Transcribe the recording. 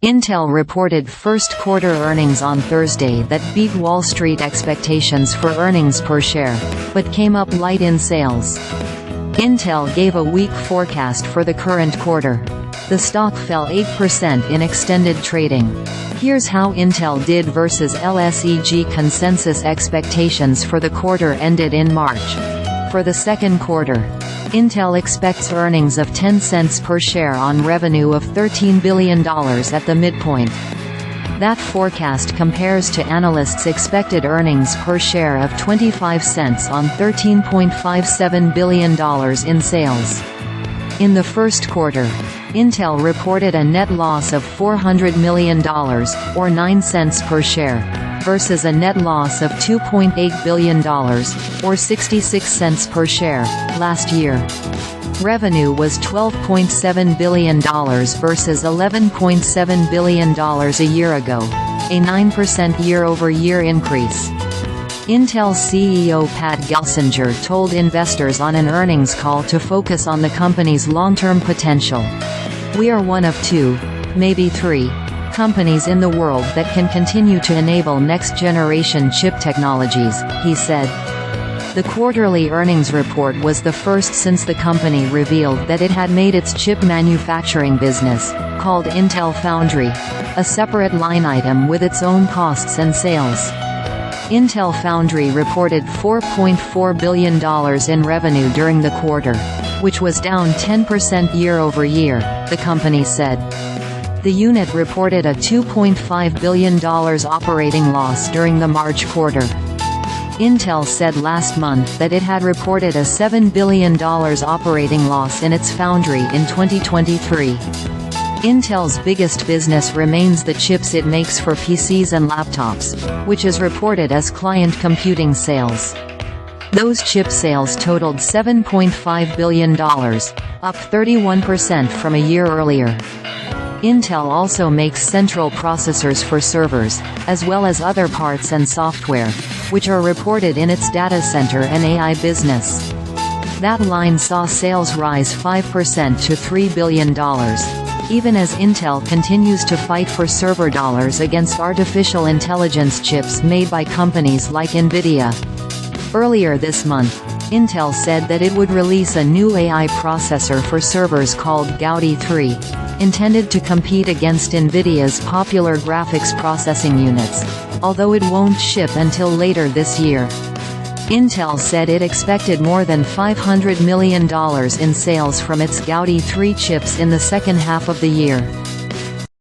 Intel reported first-quarter earnings on Thursday that beat Wall Street expectations for earnings per share, but came up light in sales. Intel gave a weak forecast for the current quarter. The stock fell 8% in extended trading. Here's how Intel did versus LSEG consensus expectations for the quarter ended in March. For the second quarter, Intel expects earnings of 10 cents per share on revenue of $13 billion at the midpoint. That forecast compares to analysts' expected earnings per share of 25 cents on $13.57 billion in sales. In the first quarter, Intel reported a net loss of $400 million, or 9 cents per share, versus a net loss of $2.8 billion, or 66 cents per share, last year. Revenue was $12.7 billion versus $11.7 billion a year ago, a 9% year-over-year increase. Intel CEO Pat Gelsinger told investors on an earnings call to focus on the company's long-term potential. "We are one of two, maybe three, companies in the world that can continue to enable next-generation chip technologies," he said. The quarterly earnings report was the first since the company revealed that it had made its chip manufacturing business, called Intel Foundry, a separate line item with its own costs and sales. Intel Foundry reported $4.4 billion in revenue during the quarter, which was down 10% year-over-year, the company said. The unit reported a $2.5 billion operating loss during the March quarter. Intel said last month that it had reported a $7 billion operating loss in its foundry in 2023. Intel's biggest business remains the chips it makes for PCs and laptops, which is reported as client computing sales. Those chip sales totaled $7.5 billion, up 31% from a year earlier. Intel also makes central processors for servers, as well as other parts and software, which are reported in its data center and AI business. That line saw sales rise 5% to $3 billion. Even as Intel continues to fight for server dollars against artificial intelligence chips made by companies like Nvidia. Earlier this month, Intel said that it would release a new AI processor for servers called Gaudi 3, intended to compete against Nvidia's popular graphics processing units, although it won't ship until later this year. Intel said it expected more than $500 million in sales from its Gaudi 3 chips in the second half of the year.